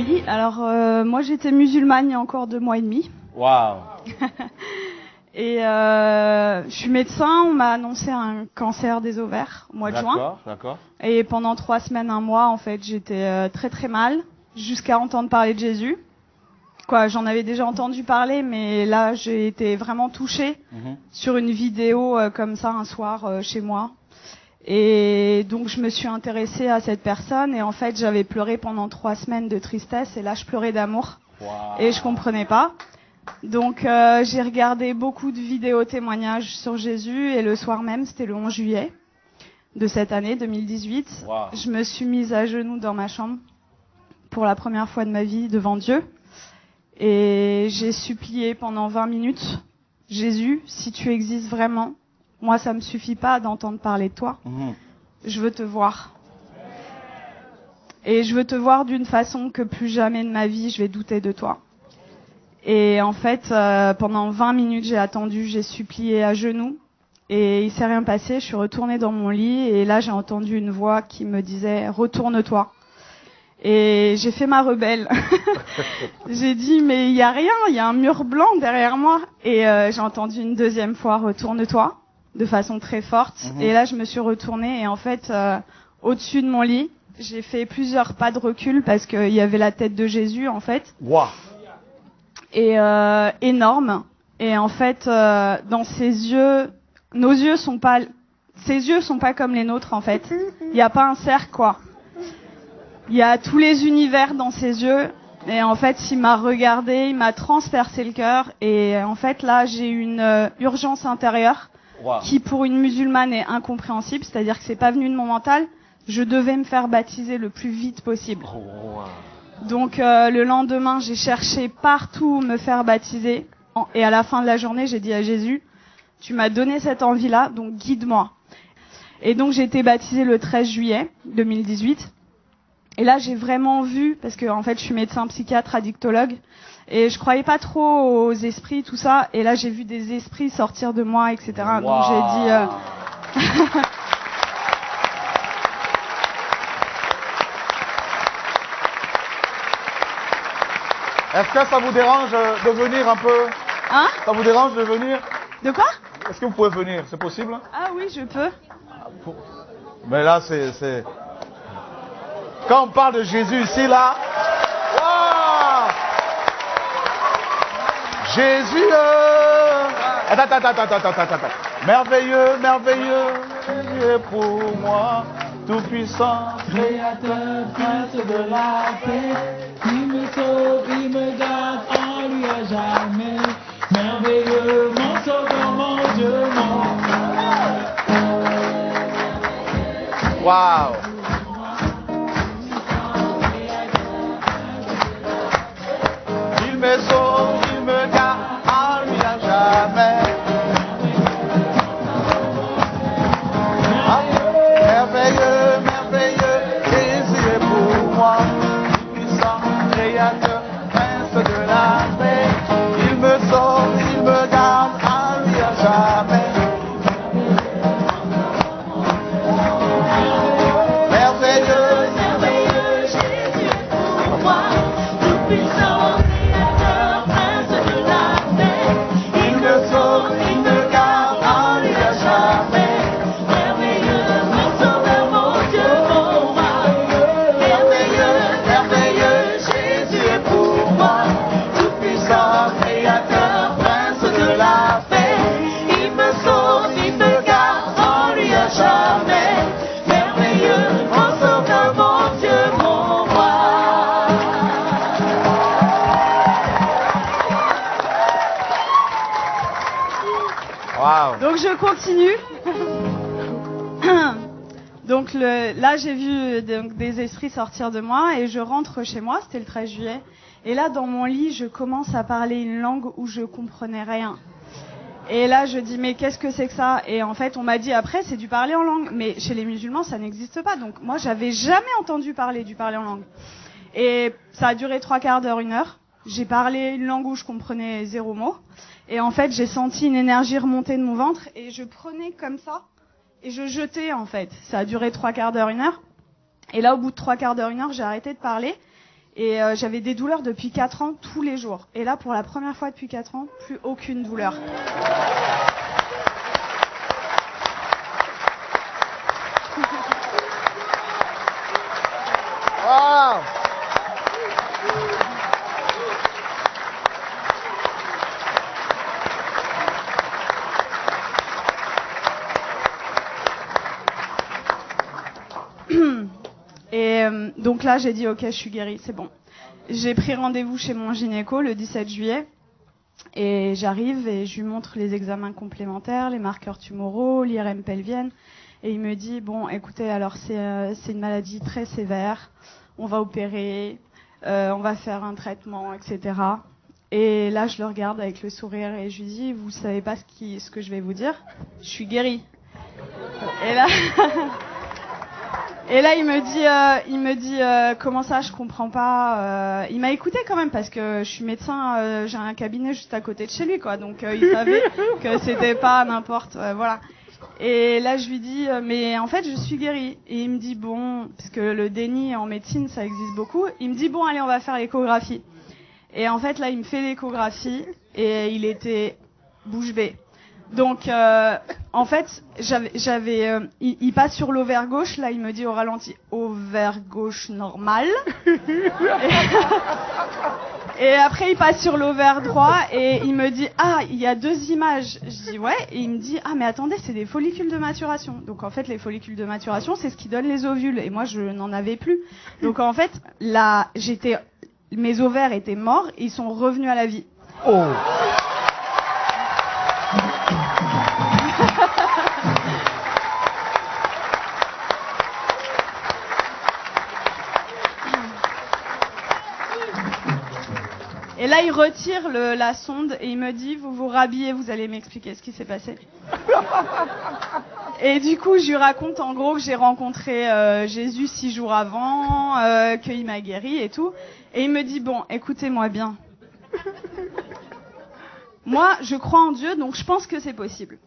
lit. Alors, moi, j'étais musulmane il y a encore 2 mois et demi. Waouh. Et je suis médecin. On m'a annoncé un cancer des ovaires au mois de juin. D'accord, d'accord. Et pendant 3 semaines, 1 mois, en fait, j'étais très très mal, jusqu'à entendre parler de Jésus. J'en avais déjà entendu parler, mais là, j'ai été vraiment touchée sur une vidéo comme ça un soir chez moi. Et donc, je me suis intéressée à cette personne. Et en fait, j'avais pleuré pendant 3 semaines de tristesse. Et là, je pleurais d'amour. Wow. Et je comprenais pas. Donc, j'ai regardé beaucoup de vidéos témoignages sur Jésus. Et le soir même, c'était le 11 juillet de cette année 2018. Wow. Je me suis mise à genoux dans ma chambre pour la première fois de ma vie devant Dieu. Et j'ai supplié pendant 20 minutes, Jésus, si tu existes vraiment, moi ça me suffit pas d'entendre parler de toi. Je veux te voir. Et je veux te voir d'une façon que plus jamais de ma vie je vais douter de toi. Et en fait, pendant 20 minutes j'ai attendu, j'ai supplié à genoux. Et il s'est rien passé, je suis retournée dans mon lit et là j'ai entendu une voix qui me disait « Retourne-toi ». Et j'ai fait ma rebelle. J'ai dit mais il y a rien, il y a un mur blanc derrière moi. Et j'ai entendu une deuxième fois retourne-toi de façon très forte. Et là je me suis retournée et en fait au-dessus de mon lit, j'ai fait plusieurs pas de recul parce qu'il y avait la tête de Jésus en fait. Wow. Et énorme. Et en fait dans ses yeux, ses yeux sont pas comme les nôtres en fait. Il y a pas un cercle quoi. Il y a tous les univers dans ses yeux. Et en fait, il m'a regardé, il m'a transpercé le cœur. Et en fait, là, j'ai une urgence intérieure qui, pour une musulmane, est incompréhensible. C'est-à-dire que c'est pas venu de mon mental. Je devais me faire baptiser le plus vite possible. Donc, le lendemain, j'ai cherché partout où me faire baptiser. Et à la fin de la journée, j'ai dit à Jésus, tu m'as donné cette envie-là, donc guide-moi. Et donc, j'ai été baptisée le 13 juillet 2018. Et là, j'ai vraiment vu, parce que en fait, je suis médecin psychiatre, addictologue, et je croyais pas trop aux esprits, tout ça. Et là, j'ai vu des esprits sortir de moi, etc. Wow. Donc j'ai dit. Est-ce que ça vous dérange de venir un peu? Hein? Ça vous dérange de venir? De quoi? Est-ce que vous pouvez venir? C'est possible? Ah oui, je peux. Mais là, c'est... Quand on parle de Jésus ici, là... Wow! Jésus... Attends. Merveilleux, merveilleux, Dieu pour moi, tout-puissant, Créateur, prince de la paix, il me sauve, il me garde en lui à jamais. Merveilleux, mon sauveur, mon Dieu, mon roi. Wow! Il me sauve, il me garde en lui à jamais. Merveilleux, merveilleux, Jésus est pour moi, puissant, créateur, prince de la paix. Il me sauve, il me garde en lui à jamais. Merveilleux, merveilleux, Jésus est pour moi, tout puissant, créateur, prince de la paix. il me sauve, il me garde en lui à jamais. Merveilleux, mon sauveur, mon Dieu, mon roi. Merveilleux, merveilleux, Jésus est pour moi, tout puissant, créateur, prince de la paix. Il me sauve, il me garde en lui à jamais. Merveilleux, mon sauveur, mon Dieu, mon roi. Wow. Donc je continue. Donc là, j'ai vu des esprits sortir de moi et je rentre chez moi. C'était le 13 juillet. Et là, dans mon lit, je commence à parler une langue où je comprenais rien. Et là, je dis, mais qu'est-ce que c'est que ça? Et en fait, on m'a dit, après, c'est du parler en langue. Mais chez les musulmans, ça n'existe pas. Donc, moi, j'avais jamais entendu parler du parler en langue. Et ça a duré 3/4 d'heure, 1 heure. J'ai parlé une langue où je comprenais 0 mot. Et en fait, j'ai senti une énergie remonter de mon ventre. Et je prenais comme ça. Et je jetais, en fait. Ça a duré 3/4 d'heure, 1 heure. Et là, au bout de 3/4 d'heure, 1 heure, j'ai arrêté de parler. Et j'avais des douleurs depuis 4 ans, tous les jours. Et là, pour la première fois depuis 4 ans, plus aucune douleur. Wow. Et donc là, j'ai dit ok, je suis guérie, c'est bon. J'ai pris rendez-vous chez mon gynéco le 17 juillet. Et j'arrive et je lui montre les examens complémentaires, les marqueurs tumoraux, l'IRM pelvienne. Et il me dit, bon, écoutez, alors c'est une maladie très sévère, on va opérer, on va faire un traitement, etc. Et là, je le regarde avec le sourire et je lui dis, vous savez pas ce que je vais vous dire, je suis guérie. Et là... Et là, il me dit, comment ça, je comprends pas. Il m'a écouté quand même parce que je suis médecin, j'ai un cabinet juste à côté de chez lui, quoi. Donc il savait que c'était pas n'importe, voilà. Et là, je lui dis, mais en fait, je suis guérie. Et il me dit, bon, parce que le déni en médecine, ça existe beaucoup. Il me dit, bon, allez, on va faire l'échographie. Et en fait, là, il me fait l'échographie et il était bouche bée. Donc, en fait, il passe sur l'ovaire gauche. Là, il me dit au ralenti, ovaire gauche normal. Et après, il passe sur l'ovaire droit et il me dit, ah, il y a 2 images. Je dis, ouais. Et il me dit, ah, mais attendez, c'est des follicules de maturation. Donc, en fait, les follicules de maturation, c'est ce qui donne les ovules. Et moi, je n'en avais plus. Donc, en fait, là, mes ovaires étaient morts et ils sont revenus à la vie. Oh. Et là, il retire la sonde et il me dit, vous vous rhabillez, vous allez m'expliquer ce qui s'est passé. Et du coup, je lui raconte en gros que j'ai rencontré Jésus 6 jours avant, qu'il m'a guéri et tout. Et il me dit, bon, écoutez-moi bien. Moi, je crois en Dieu, donc je pense que c'est possible.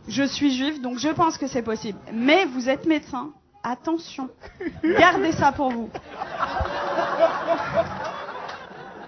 Je suis juive, donc je pense que c'est possible. Mais vous êtes médecin, attention, gardez ça pour vous.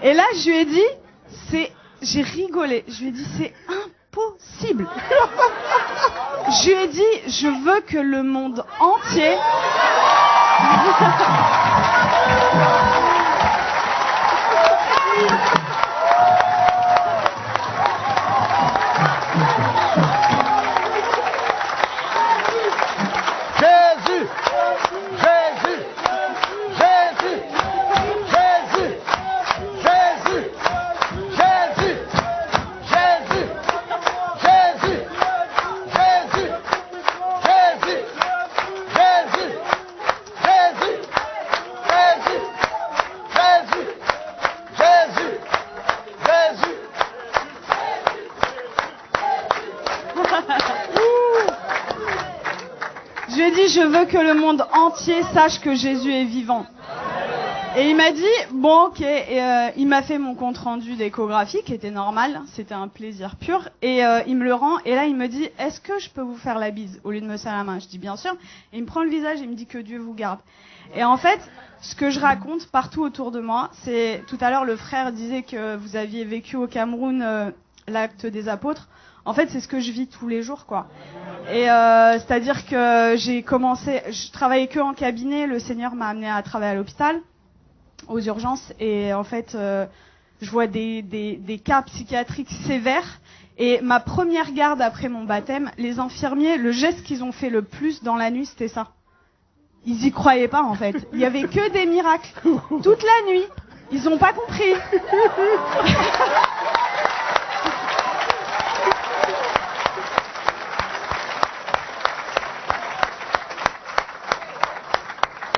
Et là, je lui ai dit, j'ai rigolé. Je lui ai dit, c'est impossible. Je lui ai dit, je veux que le monde entier... Je lui ai dit, je veux que le monde entier sache que Jésus est vivant. Et il m'a dit, bon, ok. Et, il m'a fait mon compte rendu d'échographie, qui était normal. C'était un plaisir pur. Et il me le rend. Et là, il me dit, est-ce que je peux vous faire la bise au lieu de me serrer la main? Je dis, bien sûr. Et il me prend le visage et il me dit que Dieu vous garde. Et en fait, ce que je raconte partout autour de moi, c'est, tout à l'heure, le frère disait que vous aviez vécu au Cameroun l'acte des apôtres. En fait, c'est ce que je vis tous les jours, quoi. Et c'est-à-dire que je travaillais que en cabinet. Le Seigneur m'a amené à travailler à l'hôpital, aux urgences, et en fait, je vois des cas psychiatriques sévères. Et ma première garde après mon baptême, les infirmiers, le geste qu'ils ont fait le plus dans la nuit, c'était ça. Ils y croyaient pas, en fait. Il y avait que des miracles toute la nuit. Ils ont pas compris.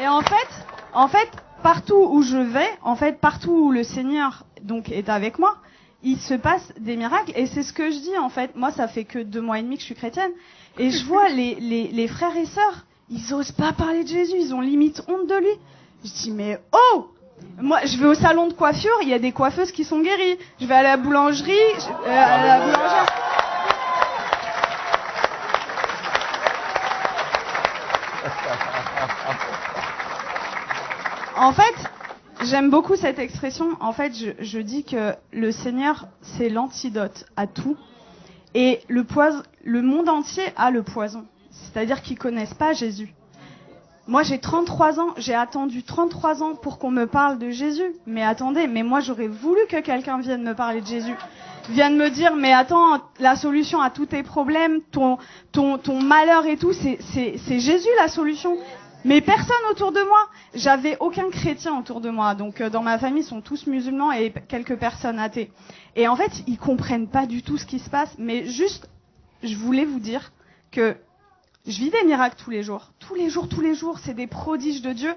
Et en fait, partout où je vais, partout où le Seigneur donc est avec moi, il se passe des miracles. Et c'est ce que je dis, en fait. Moi, ça fait que 2 mois et demi que je suis chrétienne. Et je vois les frères et sœurs, ils osent pas parler de Jésus. Ils ont limite honte de lui. Je dis, mais oh! Moi, je vais au salon de coiffure, il y a des coiffeuses qui sont guéries. Je vais à la boulangerie, à la boulangère. J'aime beaucoup cette expression. En fait, je dis que le Seigneur, c'est l'antidote à tout. Et le monde entier a le poison. C'est-à-dire qu'ils connaissent pas Jésus. Moi, j'ai 33 ans. J'ai attendu 33 ans pour qu'on me parle de Jésus. Mais attendez, mais moi, j'aurais voulu que quelqu'un vienne me parler de Jésus. Vienne me dire, mais attends, la solution à tous tes problèmes, ton malheur et tout, c'est Jésus la solution. Mais personne autour de moi. J'avais aucun chrétien autour de moi. Donc dans ma famille, ils sont tous musulmans et quelques personnes athées. Et en fait, ils comprennent pas du tout ce qui se passe. Mais juste, je voulais vous dire que je vis des miracles tous les jours. Tous les jours, c'est des prodiges de Dieu.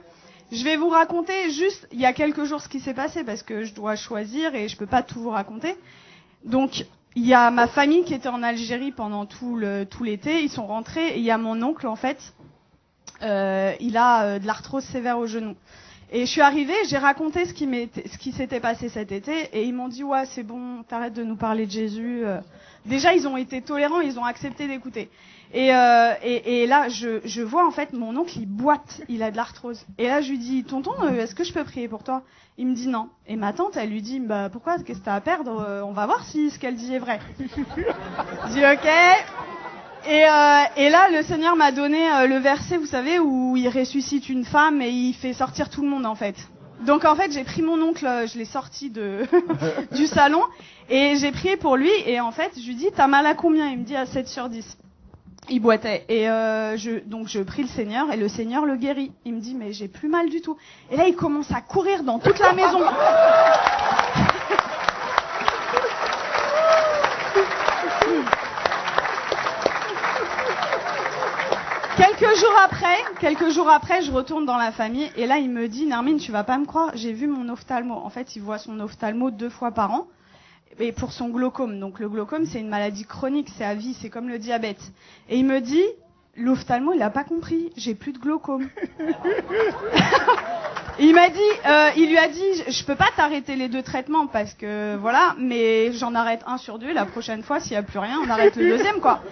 Je vais vous raconter juste, il y a quelques jours, ce qui s'est passé parce que je dois choisir et je peux pas tout vous raconter. Donc, il y a ma famille qui était en Algérie pendant tout l'été. Ils sont rentrés et il y a mon oncle, en fait. Il a de l'arthrose sévère au genou. Et je suis arrivée, j'ai raconté ce qui s'était passé cet été, et ils m'ont dit ouais c'est bon, t'arrêtes de nous parler de Jésus. Déjà ils ont été tolérants, ils ont accepté d'écouter. Et là je vois en fait mon oncle il boite, il a de l'arthrose. Et là je lui dis tonton, est-ce que je peux prier pour toi? Il me dit non. Et ma tante elle lui dit bah pourquoi, qu'est-ce que t'as à perdre? On va voir si ce qu'elle dit est vrai. Je dis ok. Et là, le Seigneur m'a donné le verset, vous savez, où il ressuscite une femme et il fait sortir tout le monde, en fait. Donc, en fait, j'ai pris mon oncle, je l'ai sorti du salon, et j'ai prié pour lui, et en fait, je lui dis, t'as mal à combien? Il me dit, à 7 sur 10. Il boitait. Et donc, je prie le Seigneur, et le Seigneur le guérit. Il me dit, mais j'ai plus mal du tout. Et là, il commence à courir dans toute la maison. Quelques jours après, je retourne dans la famille et là, il me dit, Nermine, tu vas pas me croire, j'ai vu mon ophtalmo. En fait, il voit son ophtalmo 2 fois par an et pour son glaucome. Donc, le glaucome, c'est une maladie chronique, c'est à vie, c'est comme le diabète. Et il me dit, l'ophtalmo, il a pas compris, j'ai plus de glaucome. Il lui a dit, je peux pas t'arrêter les 2 traitements parce que voilà, mais j'en arrête 1 sur 2. La prochaine fois, s'il y a plus rien, on arrête le 2e, quoi.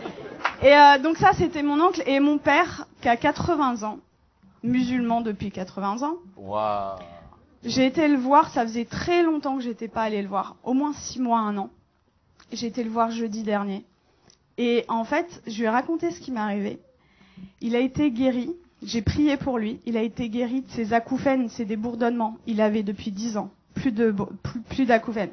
Et donc ça, c'était mon oncle et mon père qui a 80 ans, musulman depuis 80 ans. Waouh. J'ai été le voir, ça faisait très longtemps que j'étais pas allée le voir, au moins 6 mois, 1 an. J'ai été le voir jeudi dernier. Et en fait, je lui ai raconté ce qui m'est arrivé. Il a été guéri. J'ai prié pour lui. Il a été guéri de ses acouphènes, c'est des bourdonnements. Il avait depuis 10 ans, plus d'acouphènes.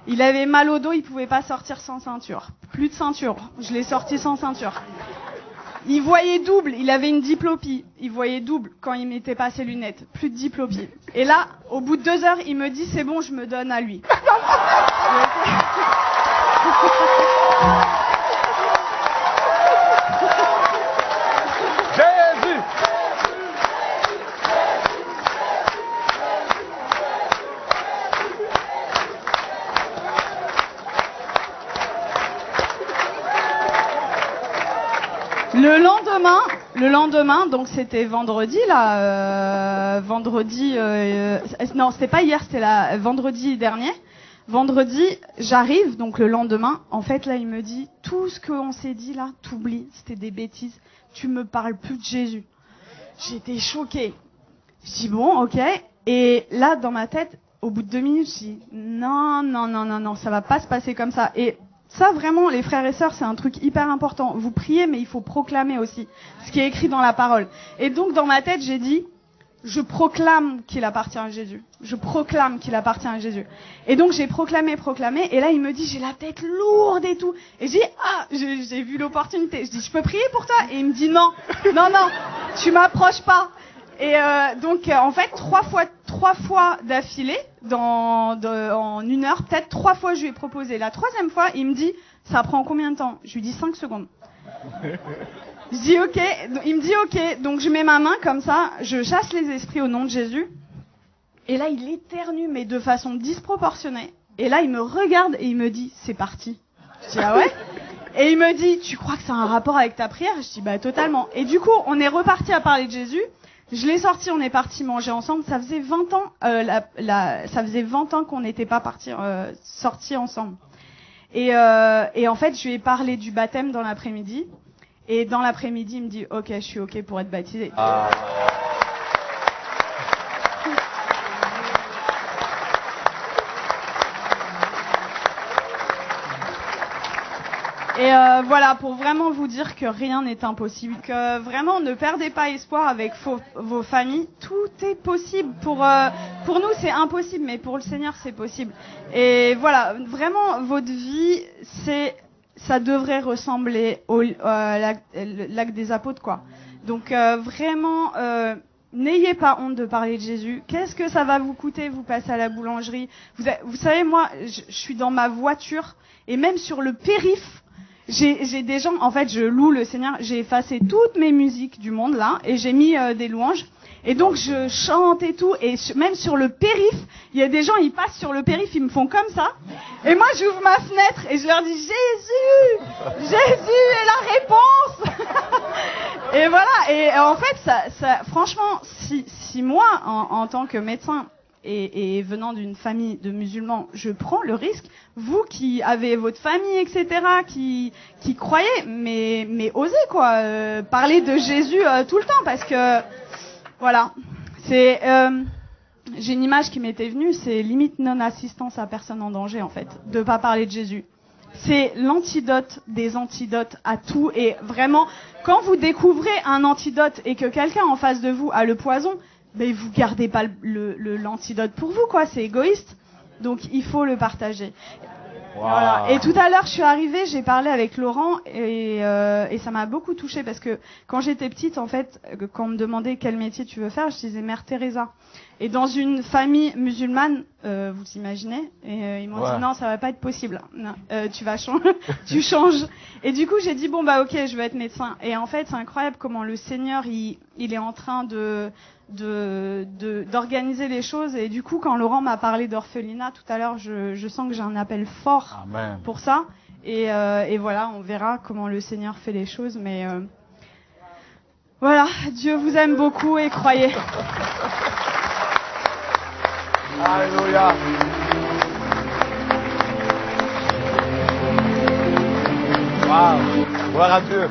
Il avait mal au dos, il pouvait pas sortir sans ceinture. Plus de ceinture. Je l'ai sorti sans ceinture. Il voyait double, il avait une diplopie. Il voyait double quand il mettait pas ses lunettes. Plus de diplopie. Et là, au bout de 2 heures, il me dit c'est bon, je me donne à lui. Jésus. Le lendemain, donc c'était vendredi là, non c'était pas hier, c'était vendredi dernier. Vendredi, j'arrive, donc le lendemain, en fait là il me dit tout ce qu'on s'est dit là, t'oublies, c'était des bêtises, tu me parles plus de Jésus. J'étais choquée. Je dis bon, ok, et là dans ma tête, au bout de 2 minutes, je dis non, ça va pas se passer comme ça. Et ça, vraiment, les frères et sœurs, c'est un truc hyper important. Vous priez, mais il faut proclamer aussi ce qui est écrit dans la parole. Et donc, dans ma tête, j'ai dit, je proclame qu'il appartient à Jésus. Je proclame qu'il appartient à Jésus. Et donc, j'ai proclamé. Et là, il me dit, j'ai la tête lourde et tout. Et je dis, j'ai vu l'opportunité. Je dis, je peux prier pour toi? Et il me dit, non, tu m'approches pas. Et donc, en fait, 3 fois d'affilée, en 1 heure, peut-être 3 fois je lui ai proposé. La 3e fois, il me dit, ça prend combien de temps? Je lui dis 5 secondes. Je dis ok, il me dit ok, donc je mets ma main comme ça, je chasse les esprits au nom de Jésus. Et là, il éternue, mais de façon disproportionnée. Et là, il me regarde et il me dit, c'est parti. Je dis ah ouais? Et il me dit, tu crois que ça a un rapport avec ta prière? Je dis bah totalement. Et du coup, on est reparti à parler de Jésus. Je l'ai sorti, on est parti manger ensemble. Ça faisait 20 ans, ça faisait 20 ans qu'on n'était pas sortis ensemble. Et en fait, je lui ai parlé du baptême dans l'après-midi. Et dans l'après-midi, il me dit, ok, je suis ok pour être baptisé. Et voilà, pour vraiment vous dire que rien n'est impossible, que vraiment ne perdez pas espoir avec vos familles, tout est possible. Pour nous c'est impossible, mais pour le Seigneur c'est possible. Et voilà, vraiment votre vie, ça devrait ressembler au l'acte des apôtres, quoi. Donc vraiment, n'ayez pas honte de parler de Jésus. Qu'est-ce que ça va vous coûter, vous passez à la boulangerie? Vous savez, moi, je suis dans ma voiture et même sur le périph', j'ai des gens, en fait, je loue le Seigneur, j'ai effacé toutes mes musiques du monde, là, et j'ai mis des louanges. Et donc, je chante et tout, et même sur le périph', il y a des gens, ils passent sur le périph', ils me font comme ça. Et moi, j'ouvre ma fenêtre et je leur dis, Jésus est la réponse. Et voilà, et en fait, ça franchement, si moi, en tant que médecin, et venant d'une famille de musulmans, je prends le risque. Vous qui avez votre famille, etc., qui croyez, mais osez quoi, parler de Jésus tout le temps, parce que voilà, c'est j'ai une image qui m'était venue, c'est limite non-assistance à personne en danger en fait, de pas parler de Jésus. C'est l'antidote des antidotes à tout, et vraiment, quand vous découvrez un antidote et que quelqu'un en face de vous a le poison, mais vous gardez pas l'antidote pour vous, quoi. C'est égoïste. Donc il faut le partager. Wow. Voilà. Et tout à l'heure, je suis arrivée, j'ai parlé avec Laurent et ça m'a beaucoup touchée parce que quand j'étais petite, en fait, quand on me demandait quel métier tu veux faire, je disais Mère Teresa. Et dans une famille musulmane, vous imaginez, et ils m'ont dit non, ça va pas être possible. Non, tu vas changer, tu changes. Et du coup, j'ai dit bon bah ok, je vais être médecin. Et en fait, c'est incroyable comment le Seigneur il est en train d'organiser les choses. Et du coup, quand Laurent m'a parlé d'orphelinat tout à l'heure, je sens que j'ai un appel fort Amen. Pour ça. Et voilà, on verra comment le Seigneur fait les choses. Mais voilà, Dieu vous aime beaucoup et croyez. Alléluia. Wow. Gloire à Dieu.